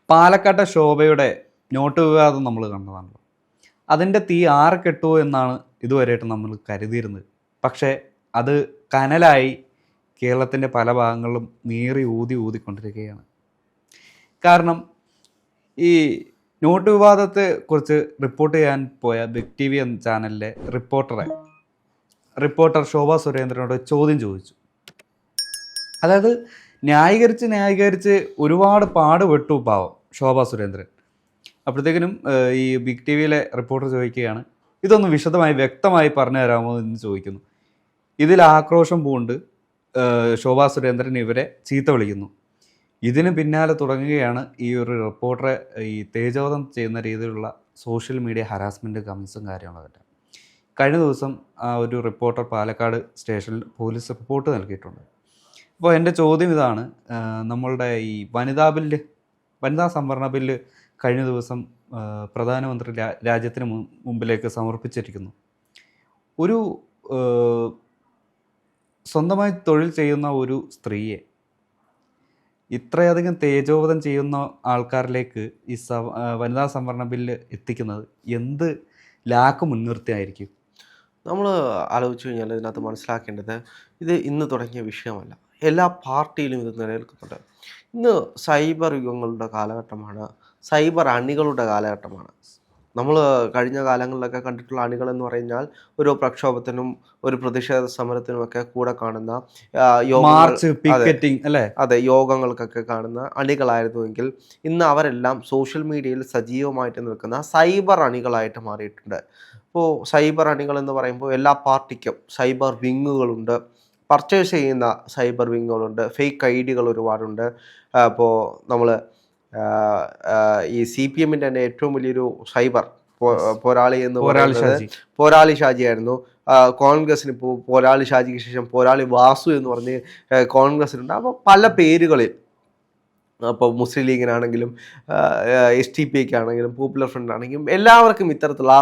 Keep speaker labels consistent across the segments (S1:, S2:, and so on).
S1: പാലക്കാട്ടെ ശോഭയുടെ നോട്ട് വിവാദം നമ്മൾ കണ്ടതാണല്ലോ. അതിൻ്റെ തീ ആറ് കെട്ടുമോ എന്നാണ് ഇതുവരെയായിട്ട് നമ്മൾ കരുതിയിരുന്നത്. പക്ഷേ അത് കനലായി കേരളത്തിൻ്റെ പല ഭാഗങ്ങളിലും നീറി ഊതിക്കൊണ്ടിരിക്കുകയാണ്. കാരണം ഈ നോട്ട് വിവാദത്തെ കുറിച്ച് റിപ്പോർട്ട് ചെയ്യാൻ പോയ ബിഗ് ടി വി എന്ന ചാനലിലെ റിപ്പോർട്ടർ ശോഭാ സുരേന്ദ്രനോട് ചോദ്യം ചോദിച്ചു. അതായത് ന്യായീകരിച്ച് ഒരുപാട് പാടുപെട്ടു പാവം ശോഭാ സുരേന്ദ്രൻ. അപ്പോഴത്തേക്കിനും ഈ ബിഗ് ടി വിയിലെ റിപ്പോർട്ടർ ചോദിക്കുകയാണ്, ഇതൊന്ന് വിശദമായി വ്യക്തമായി പറഞ്ഞു തരാമോ എന്ന് ചോദിക്കുന്നു. ഇതിൽ ആക്രോശം പൂണ്ട് ശോഭാ സുരേന്ദ്രൻ ഇവരെ ചീത്ത വിളിക്കുന്നു. ഇതിന് പിന്നാലെ തുടങ്ങുകയാണ് ഈ ഒരു റിപ്പോർട്ടറെ ഈ തേജോവധം ചെയ്യുന്ന രീതിയിലുള്ള സോഷ്യൽ മീഡിയ ഹരാസ്മെൻറ്റ് കമൻസും കാര്യങ്ങളൊക്കെ. കഴിഞ്ഞ ദിവസം ആ ഒരു റിപ്പോർട്ടർ പാലക്കാട് സ്റ്റേഷനിൽ പോലീസ് റിപ്പോർട്ട് നൽകിയിട്ടുണ്ട്. അപ്പോൾ എൻ്റെ ചോദ്യം ഇതാണ്, നമ്മളുടെ ഈ വനിതാ സംവരണ ബില്ല് കഴിഞ്ഞ ദിവസം പ്രധാനമന്ത്രി രാജ്യത്തിന് മുമ്പിലേക്ക് സമർപ്പിച്ചിരിക്കുന്നു. ഒരു സ്വന്തമായി തൊഴിൽ ചെയ്യുന്ന ഒരു സ്ത്രീയെ ഇത്രയധികം തേജോവധം ചെയ്യുന്ന ആൾക്കാരിലേക്ക് ഈ വനിതാ സംവരണ ബില്ല് എത്തിക്കുന്നത് എന്ത് ലാക്ക് മുൻനിർത്തിയായിരിക്കും?
S2: നമ്മൾ ആലോചിച്ച് കഴിഞ്ഞാൽ ഇതിനകത്ത് മനസ്സിലാക്കേണ്ടത് ഇത് ഇന്ന് തുടങ്ങിയ വിഷയമല്ല. എല്ലാ പാർട്ടിയിലും ഇത് നിലനിൽക്കുന്നുണ്ട്. ഇന്ന് സൈബർ യുഗങ്ങളുടെ കാലഘട്ടമാണ്, സൈബർ അണികളുടെ കാലഘട്ടമാണ്. നമ്മൾ കഴിഞ്ഞ കാലങ്ങളിലൊക്കെ കണ്ടിട്ടുള്ള അണികളെന്ന് പറഞ്ഞാൽ ഒരു പ്രക്ഷോഭത്തിനും ഒരു പ്രതിഷേധ സമരത്തിനുമൊക്കെ കൂടെ കാണുന്ന അതെ യോഗങ്ങൾക്കൊക്കെ കാണുന്ന അണികളായിരുന്നുവെങ്കിൽ ഇന്ന് അവരെല്ലാം സോഷ്യൽ മീഡിയയിൽ സജീവമായിട്ട് നിൽക്കുന്ന സൈബർ അണികളായിട്ട് മാറിയിട്ടുണ്ട്. ഇപ്പോൾ സൈബർ അണികൾ എന്ന് പറയുമ്പോൾ എല്ലാ പാർട്ടിക്കും സൈബർ വിങ്ങുകളുണ്ട്, പർച്ചേസ് ചെയ്യുന്ന സൈബർ വിങ്ങുകളുണ്ട്, ഫേക്ക് ഐഡികൾ ഒരുപാടുണ്ട്. അപ്പോൾ നമ്മൾ ഈ CPM തന്നെ ഏറ്റവും വലിയൊരു സൈബർ പോരാളി എന്ന് പറയുന്നത് പോരാളി ഷാജി ആയിരുന്നു. കോൺഗ്രസിന് ഇപ്പോൾ പോരാളി ഷാജിക്ക് ശേഷം പോരാളി വാസു എന്ന് പറഞ്ഞ് കോൺഗ്രസിനുണ്ട്. അപ്പോൾ പല പേരുകളിൽ, അപ്പോൾ മുസ്ലിം ലീഗിനാണെങ്കിലും STPക്ക് ആണെങ്കിലും പോപ്പുലർ ഫ്രണ്ട് ആണെങ്കിലും എല്ലാവർക്കും ഇത്തരത്തിലുള്ള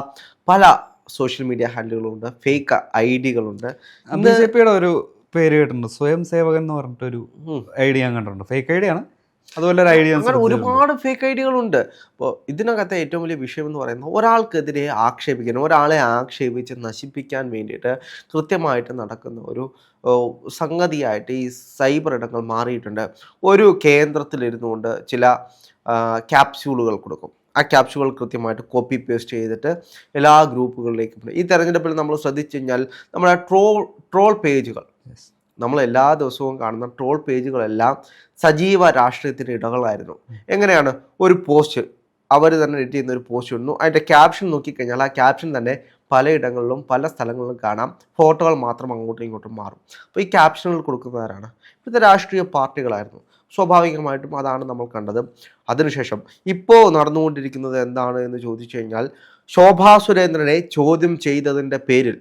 S2: പല സോഷ്യൽ മീഡിയ ഹാൻഡിലുകളുണ്ട്, ഫേക്ക് ഐഡികളുണ്ട്.
S1: BJPയുടെ ഒരു പേര് കേട്ടിട്ടുണ്ട്, സ്വയം സേവകൻ എന്ന് പറഞ്ഞിട്ടൊരു ഐഡിയ ഞാൻ കണ്ടിട്ടുണ്ട്. ഫേക്ക് ഐഡിയ ആണ്, അതുപോലെ ഒരു ഐഡിയ.
S2: അങ്ങനെ ഒരുപാട് ഫേക്ക് ഐഡിയകളുണ്ട്. അപ്പോൾ ഇതിനകത്തെ ഏറ്റവും വലിയ വിഷയം എന്ന് പറയുന്നത് ഒരാൾക്കെതിരെ ആക്ഷേപിക്കാൻ, ഒരാളെ ആക്ഷേപിച്ച് നശിപ്പിക്കാൻ വേണ്ടിയിട്ട് കൃത്യമായിട്ട് നടക്കുന്ന ഒരു സംഗതിയായിട്ട് ഈ സൈബർ ഇടങ്ങൾ മാറിയിട്ടുണ്ട്. ഒരു കേന്ദ്രത്തിലിരുന്നുകൊണ്ട് ചില ക്യാപ്സ്യൂളുകൾ കൊടുക്കും. ആ ക്യാപ്സ്യൂളുകൾ കൃത്യമായിട്ട് കോപ്പി പേസ്റ്റ് ചെയ്തിട്ട് എല്ലാ ഗ്രൂപ്പുകളിലേക്കും. ഈ തെരഞ്ഞെടുപ്പിൽ നമ്മൾ ശ്രദ്ധിച്ചു കഴിഞ്ഞാൽ നമ്മുടെ ട്രോൾ പേജുകൾ, നമ്മൾ എല്ലാ ദിവസവും കാണുന്ന ട്രോൾ പേജുകളെല്ലാം സജീവ രാഷ്ട്രീയത്തിൻ്റെ ഇടകളായിരുന്നു. എങ്ങനെയാണ്? ഒരു പോസ്റ്റ് അവർ തന്നെ എഡിറ്റ് ചെയ്യുന്ന ഒരു പോസ്റ്റ് ഇടുന്നു, അതിൻ്റെ ക്യാപ്ഷൻ നോക്കിക്കഴിഞ്ഞാൽ ആ ക്യാപ്ഷൻ തന്നെ പലയിടങ്ങളിലും പല സ്ഥലങ്ങളിലും കാണാം, ഫോട്ടോകൾ മാത്രം അങ്ങോട്ടും ഇങ്ങോട്ടും മാറും. അപ്പോൾ ഈ ക്യാപ്ഷനുകൾ കൊടുക്കുന്നവരാണ് ഇപ്പോഴത്തെ രാഷ്ട്രീയ പാർട്ടികളായിരുന്നു. സ്വാഭാവികമായിട്ടും അതാണ് നമ്മൾ കണ്ടത്. അതിനുശേഷം ഇപ്പോൾ നടന്നുകൊണ്ടിരിക്കുന്നത് എന്താണ് എന്ന് ചോദിച്ചു കഴിഞ്ഞാൽ, ശോഭാ സുരേന്ദ്രനെ ചോദ്യം ചെയ്തതിൻ്റെ പേരിൽ,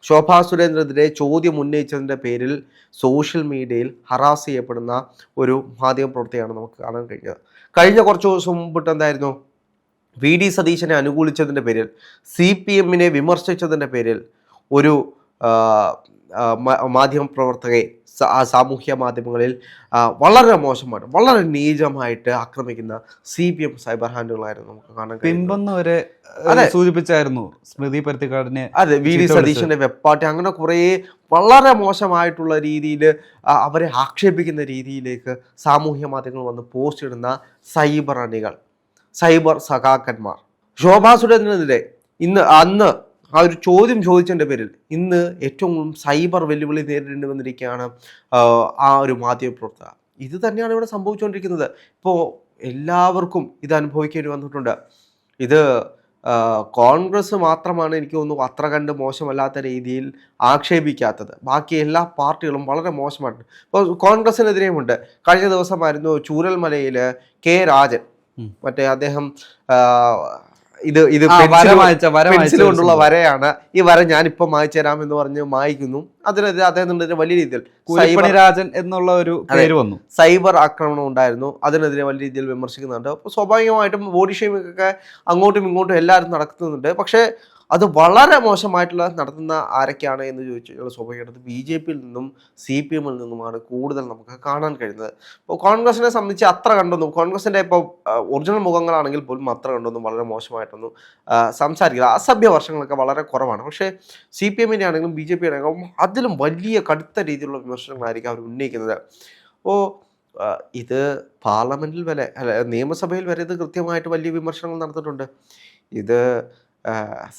S2: ശോഭാ സുരേന്ദ്രനെതിരെ ചോദ്യം ഉന്നയിച്ചതിൻ്റെ പേരിൽ സോഷ്യൽ മീഡിയയിൽ ഹറാസ് ചെയ്യപ്പെടുന്ന ഒരു മാധ്യമപ്രവർത്തകയാണ് നമുക്ക് കാണാൻ കഴിഞ്ഞത്. കഴിഞ്ഞ കുറച്ച് ദിവസം മുമ്പിട്ട് എന്തായിരുന്നു? VD സതീശനെ അനുകൂലിച്ചതിൻ്റെ പേരിൽ, CPMനെ വിമർശിച്ചതിൻ്റെ പേരിൽ ഒരു മാധ്യമപ്രവർത്തകയെ സാമൂഹ്യ മാധ്യമങ്ങളിൽ വളരെ മോശമായിട്ട്, വളരെ നീചമായിട്ട് ആക്രമിക്കുന്ന CPM സൈബർ ഹാൻഡുകളായിരുന്നു നമുക്ക് കാണാൻ കഴിയുന്നത്.
S1: സൂചിപ്പിച്ചായിരുന്നു സ്മൃതി പരുത്തിക്കാടിനെ,
S2: അതെ, VD സതീശന്റെ വെപ്പാട്ടി, അങ്ങനെ കുറേ വളരെ മോശമായിട്ടുള്ള രീതിയിൽ അവരെ ആക്ഷേപിക്കുന്ന രീതിയിലേക്ക് സാമൂഹ്യ മാധ്യമങ്ങൾ വന്ന് പോസ്റ്റ് ഇടുന്ന സൈബർ അണികൾ, സൈബർ സഖാക്കന്മാർ. ശോഭാ സുരേന്ദ്രനെതിരെ അന്ന് ആ ഒരു ചോദ്യം ചോദിച്ചതിൻ്റെ പേരിൽ ഇന്ന് ഏറ്റവും സൈബർ വെല്ലുവിളി നേരിടേണ്ടി വന്നിരിക്കുകയാണ് ആ ഒരു മാധ്യമപ്രവർത്തക. ഇത് തന്നെയാണ് ഇവിടെ സംഭവിച്ചുകൊണ്ടിരിക്കുന്നത്. ഇപ്പോൾ എല്ലാവർക്കും ഇത് അനുഭവിക്കേണ്ടി വന്നിട്ടുണ്ട്. ഇത് കോൺഗ്രസ് മാത്രമാണ് എനിക്ക് തോന്നുന്നു അത്ര കണ്ട് മോശമല്ലാത്ത രീതിയിൽ ആക്ഷേപിക്കാത്തത്. ബാക്കി എല്ലാ പാർട്ടികളും വളരെ മോശമായിട്ടുണ്ട്. ഇപ്പോൾ കോൺഗ്രസിനെതിരെയുമുണ്ട്. കഴിഞ്ഞ ദിവസമായിരുന്നു ചൂരൽമലയിൽ K. രാജൻ, മറ്റേ അദ്ദേഹം ഇത് പെൻസിൽ കൊണ്ടുള്ള വരയാണ്, ഈ വര ഞാനിപ്പം മായ്ച്ചു തരാം എന്ന് പറഞ്ഞ് മായ്ക്കുന്നു. അതിനെതിരെ അദ്ദേഹത്തിനെതിരെ വലിയ രീതിയിൽ
S1: രാജൻ എന്നുള്ള ഒരു പേര് വന്നു.
S2: സൈബർ ആക്രമണം ഉണ്ടായിരുന്നു, അതിനെതിരെ വലിയ രീതിയിൽ വിമർശിക്കുന്നുണ്ട്. അപ്പോൾ സ്വാഭാവികമായിട്ടും ബോഡി ഷേമിംഗ് ഒക്കെ അങ്ങോട്ടും ഇങ്ങോട്ടും എല്ലാവരും നടക്കുന്നുണ്ട്. പക്ഷേ അത് വളരെ മോശമായിട്ടുള്ള നടത്തുന്ന ആരൊക്കെയാണ് എന്ന് ചോദിച്ചു കഴിഞ്ഞാൽ സ്വാഭാവികമായിട്ടും BJP യിൽ നിന്നും CPM ൽ നിന്നുമാണ് കൂടുതൽ നമുക്ക് കാണാൻ കഴിയുന്നത്. ഇപ്പോൾ കോൺഗ്രസിനെ സംബന്ധിച്ച് അത്ര കണ്ടൊന്നും, കോൺഗ്രസിൻ്റെ ഇപ്പോൾ ഒറിജിനൽ മുഖങ്ങളാണെങ്കിൽ പോലും അത്ര കണ്ടൊന്നും വളരെ മോശമായിട്ടൊന്നും സംസാരിക്കില്ല. അസഭ്യ വർഷങ്ങളൊക്കെ വളരെ കുറവാണ്. പക്ഷേ CPM ആണെങ്കിലും BJP ആണെങ്കിലും അതിലും വലിയ കടുത്ത രീതിയിലുള്ള വിമർശനങ്ങളായിരിക്കും അവർ ഉന്നയിക്കുന്നത്. അപ്പോൾ ഇത് പാർലമെന്റിൽ വരെ അല്ല നിയമസഭയിൽ വരെ ഇത് കൃത്യമായിട്ട് വലിയ വിമർശനങ്ങൾ നടത്തിയിട്ടുണ്ട്. ഇത്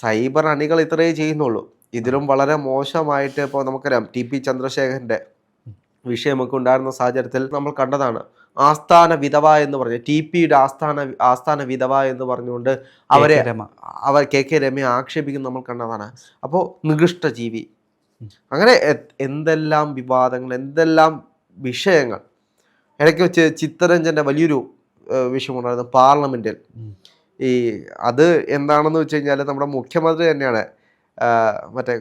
S2: സൈബർ അണികൾ ഇത്രയേ ചെയ്യുന്നുള്ളൂ. ഇതിലും വളരെ മോശമായിട്ട് ഇപ്പോൾ നമുക്കറിയാം TP ചന്ദ്രശേഖരൻ്റെ വിഷയമൊക്കെ ഉണ്ടായിരുന്ന സാഹചര്യത്തിൽ നമ്മൾ കണ്ടതാണ്. ആസ്ഥാന വിധവ എന്ന് പറഞ്ഞ് TPയുടെ ആസ്ഥാന വിധവ എന്ന് പറഞ്ഞുകൊണ്ട് അവർ KK രമയെ ആക്ഷേപിക്കുന്നത് നമ്മൾ കണ്ടതാണ്. അപ്പോൾ നികൃഷ്ട ജീവി, അങ്ങനെ എന്തെല്ലാം വിവാദങ്ങൾ, എന്തെല്ലാം വിഷയങ്ങൾ. ഇടയ്ക്ക് വെച്ച് ചിത്തരഞ്ജൻ്റെ വലിയൊരു വിഷയമുണ്ടായിരുന്നു പാർലമെൻറ്റിൽ. അത് എന്താണെന്ന് വെച്ച് കഴിഞ്ഞാൽ നമ്മുടെ മുഖ്യമന്ത്രി തന്നെയാണ് മറ്റേ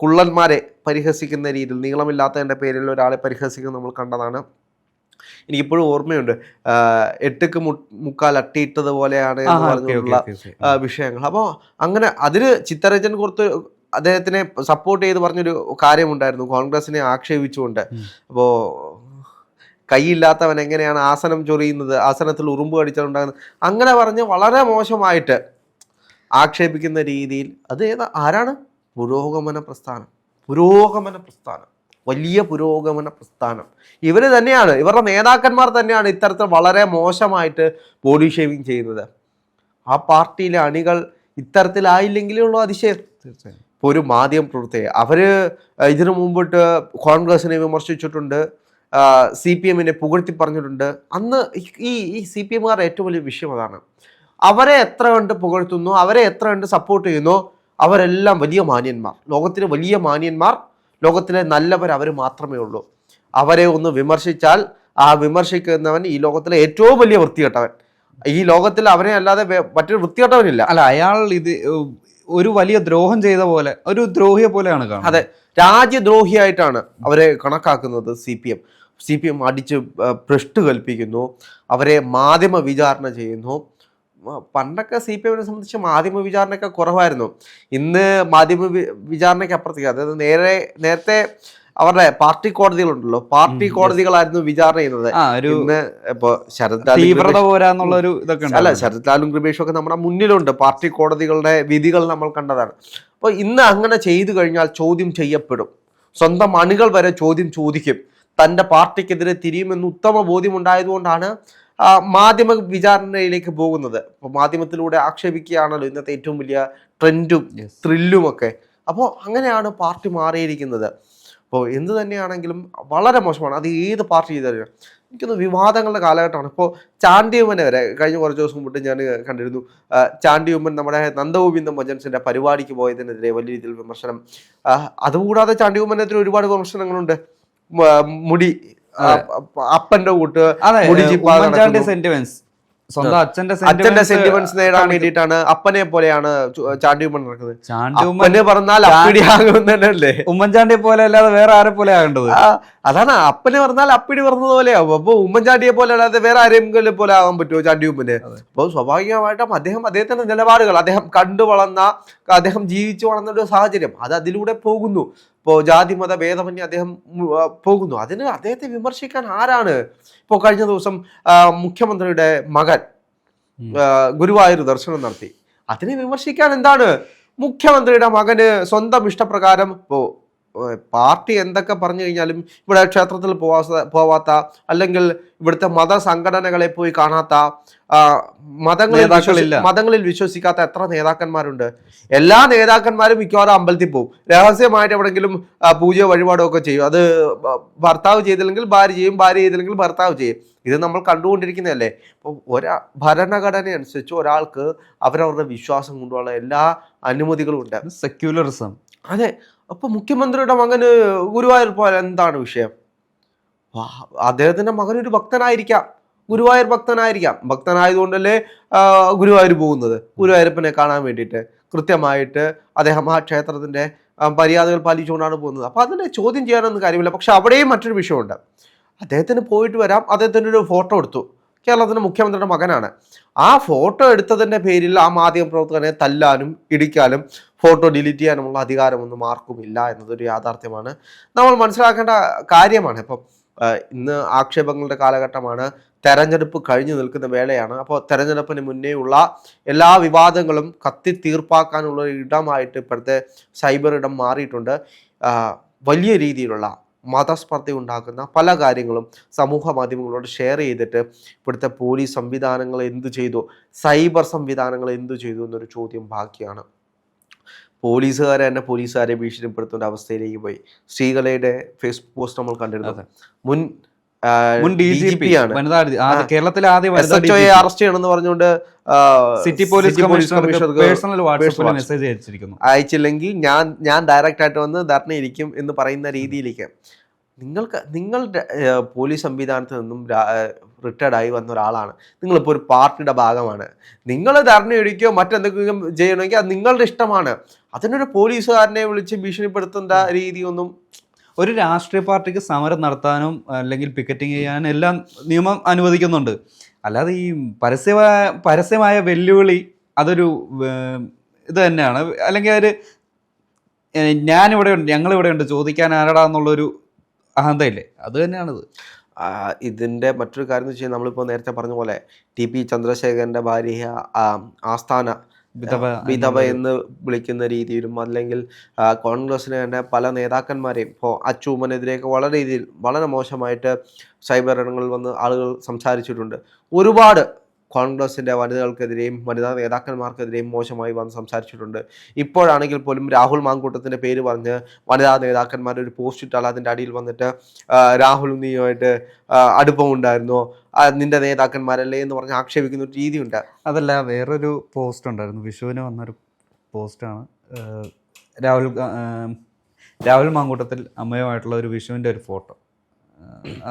S2: കുള്ളന്മാരെ പരിഹസിക്കുന്ന രീതിയിൽ, നീളമില്ലാത്തതിൻ്റെ പേരിൽ ഒരാളെ പരിഹസിക്കുന്നത് നമ്മൾ കണ്ടതാണ്. എനിക്കിപ്പോഴും ഓർമ്മയുണ്ട്, 8ക്ക് മുക്കാൽ അട്ടിയിട്ടത് പോലെയാണ് എന്ന് പറഞ്ഞുള്ള വിഷയങ്ങൾ. അപ്പോൾ അങ്ങനെ അതിന് ചിത്തരഞ്ജൻ കൊടുത്ത് അദ്ദേഹത്തിനെ സപ്പോർട്ട് ചെയ്ത് പറഞ്ഞൊരു കാര്യമുണ്ടായിരുന്നു, കോൺഗ്രസിനെ ആക്ഷേപിച്ചുകൊണ്ട്. അപ്പോൾ കൈയില്ലാത്തവൻ എങ്ങനെയാണ് ആസനം ചൊറിയുന്നത്, ആസനത്തിൽ ഉറുമ്പ് കടിച്ചുണ്ടാകുന്നത്, അങ്ങനെ പറഞ്ഞ് വളരെ മോശമായിട്ട് ആക്ഷേപിക്കുന്ന രീതിയിൽ. അത് ആരാണ്? പുരോഗമന പ്രസ്ഥാനം, വലിയ പുരോഗമന പ്രസ്ഥാനം. ഇവർ തന്നെയാണ്, ഇവരുടെ നേതാക്കന്മാർ തന്നെയാണ് ഇത്തരത്തിൽ വളരെ മോശമായിട്ട് ബോഡി ഷേവിങ് ചെയ്യുന്നത്. ആ പാർട്ടിയിലെ അണികൾ ഇത്തരത്തിലായില്ലെങ്കിലേ ഉള്ളൂ അതിശയം. ഇപ്പോൾ ഒരു മാധ്യമ പ്രവർത്തകർ അവർ ഇതിനു മുമ്പിട്ട് കോൺഗ്രസിനെ വിമർശിച്ചിട്ടുണ്ട്, CPM-നെ പുകഴ്ത്തി പറഞ്ഞിട്ടുണ്ട്. അന്ന് ഈ CPM-കാരുടെ ഏറ്റവും വലിയ വിഷയം അതാണ്. അവരെ എത്ര കണ്ട് പുകഴ്ത്തുന്നു, അവരെ എത്ര കണ്ട് സപ്പോർട്ട് ചെയ്യുന്നു, അവരെല്ലാം വലിയ മാന്യന്മാർ, ലോകത്തിലെ വലിയ മാന്യന്മാർ, ലോകത്തിലെ നല്ലവർ അവർ മാത്രമേ ഉള്ളൂ. അവരെ ഒന്ന് വിമർശിച്ചാൽ ആ വിമർശിക്കുന്നവൻ ഈ ലോകത്തിലെ ഏറ്റവും വലിയ വൃത്തികെട്ടവൻ. ഈ ലോകത്തിൽ അവനെ അല്ലാതെ മറ്റൊരു വൃത്തികെട്ടവനില്ല.
S1: അല്ല, അയാൾ ഇത് ഒരു വലിയ ദ്രോഹം ചെയ്ത പോലെ, ഒരു ദ്രോഹിയെ പോലെയാണ് കാണുന്നത്.
S2: അതെ, രാജ്യദ്രോഹിയായിട്ടാണ് അവരെ കണക്കാക്കുന്നത്. CPM അടിച്ച് ഭ്രഷ്ട് കൽപ്പിക്കുന്നു, അവരെ മാധ്യമ വിചാരണ ചെയ്യുന്നു. പണ്ടൊക്കെ CPM-നെ സംബന്ധിച്ച് മാധ്യമ വിചാരണയൊക്കെ കുറവായിരുന്നു. ഇന്ന് മാധ്യമ വിചാരണയ്ക്ക് അപ്പുറത്തേക്ക്, അതായത് നേരത്തെ അവരുടെ പാർട്ടി കോടതികളുണ്ടല്ലോ, പാർട്ടി കോടതികളായിരുന്നു വിചാരണ ചെയ്യുന്നത്. ഇന്ന് ഇപ്പൊ ശരത് ലാലും കൃപേഷും ഒക്കെ നമ്മുടെ മുന്നിലുണ്ട്, പാർട്ടി കോടതികളുടെ വിധികൾ നമ്മൾ കണ്ടതാണ്. അപ്പോൾ ഇന്ന് അങ്ങനെ ചെയ്തു കഴിഞ്ഞാൽ ചോദ്യം ചെയ്യപ്പെടും, സ്വന്തം അണികൾ വരെ ചോദ്യം ചോദിക്കും, തൻ്റെ പാർട്ടിക്കെതിരെ തിരിയുമെന്ന് ഉത്തമ ബോധ്യമുണ്ടായതുകൊണ്ടാണ് മാധ്യമ വിചാരണയിലേക്ക് പോകുന്നത്. അപ്പോൾ മാധ്യമത്തിലൂടെ ആക്ഷേപിക്കുകയാണല്ലോ ഇന്നത്തെ ഏറ്റവും വലിയ ട്രെൻഡും ത്രില്ലും ഒക്കെ. അപ്പോൾ അങ്ങനെയാണ് പാർട്ടി മാറിയിരിക്കുന്നത്. അപ്പോൾ എന്ത് തന്നെയാണെങ്കിലും വളരെ മോശമാണ്. അത് ഏത് പാർട്ടി ചെയ്താലും എനിക്കൊന്ന് വിവാദങ്ങളുടെ കാലഘട്ടമാണ്. ഇപ്പോൾ ചാണ്ടിയുമ്മനെ വരെ കഴിഞ്ഞ കുറച്ച് ദിവസം മുമ്പ് ഞാൻ കണ്ടിരുന്നു. ചാണ്ടിയുമ്മൻ നമ്മുടെ നന്ദഗോവിന്ദൻ ഭജൻസിൻ്റെ പരിപാടിക്ക് പോയതിനെതിരെ വലിയ രീതിയിൽ വിമർശനം. അതുകൂടാതെ ചാണ്ടിയുമ്മനെതിരെ ഒരുപാട് വിമർശനങ്ങളുണ്ട്. മുടി അപ്പന്റെ കൂട്ട്
S1: സെന്റിമെന്റ്സ്, സ്വന്തം
S2: അച്ഛന്റെ സെന്റിമെന്റ്സ് നേടാൻ വേണ്ടിയിട്ടാണ് അപ്പനെ പോലെയാണ് ചാണ്ടിയുമ്മൻ നടക്കുന്നത്. അപ്പനെ പറഞ്ഞാൽ അപ്പിടിയാകുന്നല്ലേ,
S1: ഉമ്മൻചാണ്ടിയെ പോലെ അല്ലാതെ വേറെ ആരെ പോലെ ആകേണ്ടത്.
S2: അതാണ്, അപ്പനെ പറഞ്ഞാൽ അപ്പിടി പറഞ്ഞത് പോലെയാവും. അപ്പൊ ഉമ്മൻചാണ്ടിയെ പോലെ അല്ലാതെ വേറെ ആരെങ്കിലും പോലെ ആകാൻ പറ്റുമോ ചാണ്ടിയുമ്മന്? അപ്പോൾ സ്വാഭാവികമായിട്ടും അദ്ദേഹത്തിന്റെ നിലപാടുകൾ, അദ്ദേഹം കണ്ടു വളർന്ന, അദ്ദേഹം ജീവിച്ചു വളർന്ന ഒരു സാഹചര്യം, അത് അതിലൂടെ പോകുന്നു. ഇപ്പോൾ ജാതി മത ഭേദമന്യേ അദ്ദേഹം പോകുന്നു. അതിന് അദ്ദേഹത്തെ വിമർശിക്കാൻ ആരാണ്? ഇപ്പോൾ കഴിഞ്ഞ ദിവസം മുഖ്യമന്ത്രിയുടെ മകൻ ഗുരുവായൂർ ദർശനം നടത്തി. അതിനെ വിമർശിക്കാൻ എന്താണ്? മുഖ്യമന്ത്രിയുടെ മകന് സ്വന്തം ഇഷ്ടപ്രകാരം ഇപ്പോൾ പാർട്ടി എന്തൊക്കെ പറഞ്ഞു കഴിഞ്ഞാലും ഇവിടെ ക്ഷേത്രത്തിൽ പോവാത്ത, അല്ലെങ്കിൽ ഇവിടുത്തെ മതസംഘടനകളെ പോയി കാണാത്ത, മതങ്ങളിൽ വിശ്വസിക്കാത്ത എത്ര നേതാക്കന്മാരുണ്ട്. എല്ലാ നേതാക്കന്മാരും മിക്കവാറും അമ്പലത്തിൽ പോകും, രഹസ്യമായിട്ട് എവിടെയെങ്കിലും പൂജയോ വഴിപാടോ ഒക്കെ ചെയ്യും. അത് ഭർത്താവ് ചെയ്തില്ലെങ്കിൽ ഭാര്യ ചെയ്യും, ഭാര്യ ചെയ്തില്ലെങ്കിൽ ഭർത്താവ് ചെയ്യും. ഇത് നമ്മൾ കണ്ടുകൊണ്ടിരിക്കുന്നതല്ലേ. ഇപ്പോൾ ഭരണഘടന അനുസരിച്ച് ഒരാൾക്ക് അവരവരുടെ വിശ്വാസം കൊണ്ടുള്ള എല്ലാ അനുമതികളും ഉണ്ട്.
S1: സെക്യുലറിസം.
S2: അതെ. അപ്പൊ മുഖ്യമന്ത്രിയുടെ മകന് ഗുരുവായൂർ പോലെ എന്താണ് വിഷയം? അദ്ദേഹത്തിന്റെ മകനൊരു ഭക്തനായിരിക്കാം, ഗുരുവായൂർ ഭക്തനായതുകൊണ്ടല്ലേ ഗുരുവായൂർ പോകുന്നത്, ഗുരുവായൂരപ്പനെ കാണാൻ വേണ്ടിയിട്ട്. കൃത്യമായിട്ട് അദ്ദേഹം ആ ക്ഷേത്രത്തിന്റെ മര്യാദകൾ പാലിച്ചുകൊണ്ടാണ് പോകുന്നത്. അപ്പൊ അതിനെ ചോദ്യം ചെയ്യാനൊന്നും കാര്യമില്ല. പക്ഷെ അവിടെയും മറ്റൊരു വിഷയമുണ്ട്. അദ്ദേഹത്തിന് പോയിട്ട് വരാം, അദ്ദേഹത്തിൻ്റെ ഒരു ഫോട്ടോ എടുത്തു, കേരളത്തിൻ്റെ മുഖ്യമന്ത്രിയുടെ മകനാണ്. ആ ഫോട്ടോ എടുത്തതിൻ്റെ പേരിൽ ആ മാധ്യമപ്രവർത്തകനെ തല്ലാനും ഇടിക്കാനും ഫോട്ടോ ഡിലീറ്റ് ചെയ്യാനുമുള്ള അധികാരമൊന്നും ആർക്കുമില്ല എന്നതൊരു യാഥാർത്ഥ്യമാണ്. നമ്മൾ മനസ്സിലാക്കേണ്ട കാര്യമാണ്. ഇപ്പം ഇന്ന് ആക്ഷേപങ്ങളുടെ കാലഘട്ടമാണ്. തെരഞ്ഞെടുപ്പ് കഴിഞ്ഞു നിൽക്കുന്ന വേളയാണ്. അപ്പോൾ തെരഞ്ഞെടുപ്പിന് മുന്നേ ഉള്ള എല്ലാ വിവാദങ്ങളും കത്തി തീർപ്പാക്കാനുള്ള ഇടമായിട്ട് ഇപ്പോഴത്തെ സൈബർ ഇടം മാറിയിട്ടുണ്ട്. വലിയ രീതിയിലുള്ള മതസ്പർദ്ധ ഉണ്ടാക്കുന്ന പല കാര്യങ്ങളും സമൂഹ മാധ്യമങ്ങളോട് ഷെയർ ചെയ്തിട്ട് ഇവിടുത്തെ പോലീസ് സംവിധാനങ്ങൾ എന്തു ചെയ്തു, സൈബർ സംവിധാനങ്ങൾ എന്തു ചെയ്തു എന്നൊരു ചോദ്യം ബാക്കിയാണ്. പോലീസുകാരെ തന്നെ പോലീസുകാരെ ഭീഷണിപ്പെടുത്തേണ്ട അവസ്ഥയിലേക്ക് പോയി. ശ്രീകലയുടെ ഫേസ്ബുക്ക് പോസ്റ്റ് നമ്മൾ കണ്ടിരുന്നത്. മുൻ
S1: DGP ആണ്, കേരളത്തിലെ ആദ്യം
S2: അറസ്റ്റ് ചെയ്യണമെന്ന് പറഞ്ഞുകൊണ്ട്
S1: സിറ്റി പോലീസ് കമ്മീഷണർക്ക് മെസ്സേജ്
S2: അയച്ചില്ലെങ്കിൽ ഞാൻ ഡയറക്റ്റ് ആയിട്ട് വന്ന് ധർണയിരിക്കും എന്ന് പറയുന്ന രീതിയിലേക്ക് നിങ്ങളുടെ പോലീസ് സംവിധാനത്തിൽ നിന്നും റിട്ടയർഡായി വന്ന ഒരാളാണ്. നിങ്ങളിപ്പോൾ ഒരു പാർട്ടിയുടെ ഭാഗമാണ്. നിങ്ങൾ ധർണയൊഴിക്കുകയോ മറ്റെന്തെങ്കിലും ചെയ്യണമെങ്കിൽ അത് നിങ്ങളുടെ ഇഷ്ടമാണ്. അതിനൊരു പോലീസുകാരനെ വിളിച്ച് ഭീഷണിപ്പെടുത്തേണ്ട രീതിയൊന്നും
S1: ഒരു രാഷ്ട്രീയ പാർട്ടിക്ക് സമരം നടത്താനും അല്ലെങ്കിൽ പിക്കറ്റിംഗ് ചെയ്യാനും എല്ലാം നിയമം അനുവദിക്കുന്നുണ്ട്. അല്ലാതെ ഈ പരസ്യമായ വെല്ലുവിളി അതൊരു ഇത് തന്നെയാണ്. അല്ലെങ്കിൽ ഒരു ഞാനിവിടെ ഉണ്ട്, ഞങ്ങളിവിടെ ഉണ്ട്, ചോദിക്കാൻ ആരടാ എന്നുള്ളൊരു അഹന്തയില്ലേ, അത് തന്നെയാണിത്.
S2: ഇതിൻ്റെ മറ്റൊരു കാര്യം എന്ന് വെച്ചാൽ നമ്മളിപ്പോൾ നേരത്തെ പറഞ്ഞ പോലെ TP ചന്ദ്രശേഖരൻ്റെ ഭാര്യ ആസ്ഥാന വിധവ എന്ന് വിളിക്കുന്ന രീതിയിലും, അല്ലെങ്കിൽ കോൺഗ്രസിന് തന്നെ പല നേതാക്കന്മാരെയും ഇപ്പോൾ അച്ചൂമ്മനെതിരെയൊക്കെ വളരെ മോശമായിട്ട് സൈബർ ഇടങ്ങളിൽ വന്ന് ആളുകൾ സംസാരിച്ചിട്ടുണ്ട്. ഒരുപാട് കോൺഗ്രസിൻ്റെ വനിതകൾക്കെതിരെയും വനിതാ നേതാക്കന്മാർക്കെതിരെയും മോശമായി വന്ന് സംസാരിച്ചിട്ടുണ്ട്. ഇപ്പോഴാണെങ്കിൽ പോലും രാഹുൽ മാങ്കൂട്ടത്തിൻ്റെ പേര് പറഞ്ഞ് വനിതാ നേതാക്കന്മാർ ഒരു പോസ്റ്റ് ഇട്ടാൽ അതിൻ്റെ അടിയിൽ വന്നിട്ട് രാഹുൽ നീയുമായിട്ട് അടുപ്പമുണ്ടായിരുന്നോ, നിന്റെ നേതാക്കന്മാരല്ലേ എന്ന് പറഞ്ഞ് ആക്ഷേപിക്കുന്ന ഒരു രീതിയുണ്ട്.
S1: അതല്ല, വേറൊരു പോസ്റ്റ് ഉണ്ടായിരുന്നു, വിഷുവിന് വന്നൊരു പോസ്റ്റാണ്. രാഹുൽ മാങ്കൂട്ടത്തിൽ അമ്മയുമായിട്ടുള്ള ഒരു വിഷുവിൻ്റെ ഒരു ഫോട്ടോ.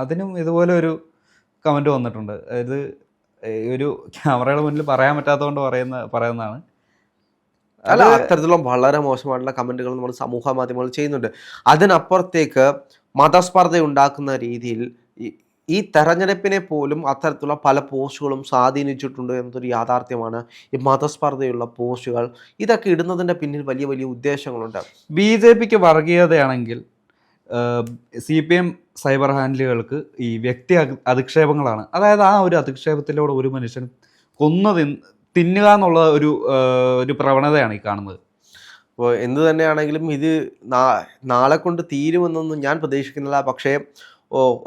S1: അതിനും ഇതുപോലെ ഒരു കമൻറ്റ് വന്നിട്ടുണ്ട്. അതായത് ഒരു ക്യാമറയുടെ മുന്നിൽ പറയാൻ പറ്റാത്തതുകൊണ്ട് പറയുന്നതാണ്.
S2: അല്ല, അത്തരത്തിലുള്ള വളരെ മോശമായിട്ടുള്ള കമൻറ്റുകൾ നമ്മൾ സമൂഹ മാധ്യമങ്ങൾ ചെയ്യുന്നുണ്ട്. അതിനപ്പുറത്തേക്ക് മതസ്പർദ്ധ ഉണ്ടാക്കുന്ന രീതിയിൽ ഈ തെരഞ്ഞെടുപ്പിനെ പോലും അത്തരത്തിലുള്ള പല പോസ്റ്റുകളും സ്വാധീനിച്ചിട്ടുണ്ട് എന്നതൊരു യാഥാർത്ഥ്യമാണ്. ഈ മതസ്പർദ്ധയുള്ള പോസ്റ്റുകൾ ഇതൊക്കെ ഇടുന്നതിൻ്റെ പിന്നിൽ വലിയ വലിയ ഉദ്ദേശങ്ങളുണ്ട്.
S1: BJPക്ക് വർഗീയതയാണെങ്കിൽ CPM സൈബർ ഹാൻഡിലുകൾക്ക് ഈ വ്യക്തി അധിക്ഷേപങ്ങളാണ്. അതായത് ആ ഒരു അധിക്ഷേപത്തിലൂടെ ഒരു മനുഷ്യൻ കൊന്നു തിന്നുക എന്നുള്ള ഒരു പ്രവണതയാണ് ഈ കാണുന്നത്.
S2: അപ്പോൾ എന്ത് തന്നെയാണെങ്കിലും ഇത് നാളെ കൊണ്ട് തീരുമെന്നൊന്നും ഞാൻ പ്രതീക്ഷിക്കുന്നില്ല. പക്ഷേ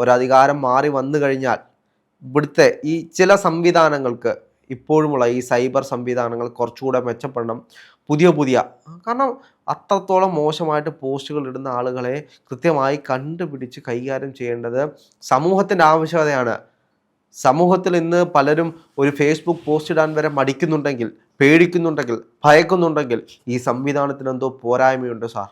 S2: ഒരധികാരം മാറി വന്നു കഴിഞ്ഞാൽ ഇവിടുത്തെ ഈ ചില സംവിധാനങ്ങൾക്ക് ഇപ്പോഴുമുള്ള ഈ സൈബർ സംവിധാനങ്ങൾ കുറച്ചുകൂടെ മെച്ചപ്പെടണം. പുതിയ കാരണം അത്രത്തോളം മോശമായിട്ട് പോസ്റ്റുകൾ ഇടുന്ന ആളുകളെ കൃത്യമായി കണ്ടുപിടിച്ച് കൈകാര്യം ചെയ്യേണ്ടത് സമൂഹത്തിൻ്റെ ആവശ്യകതയാണ്. സമൂഹത്തിൽ ഇന്ന് പലരും ഒരു ഫേസ്ബുക്ക് പോസ്റ്റ് ഇടാൻ വരെ മടിക്കുന്നുണ്ടെങ്കിൽ, പേടിക്കുന്നുണ്ടെങ്കിൽ, ഭയക്കുന്നുണ്ടെങ്കിൽ ഈ സംവിധാനത്തിന് എന്തോ പോരായ്മയുണ്ട് സാർ.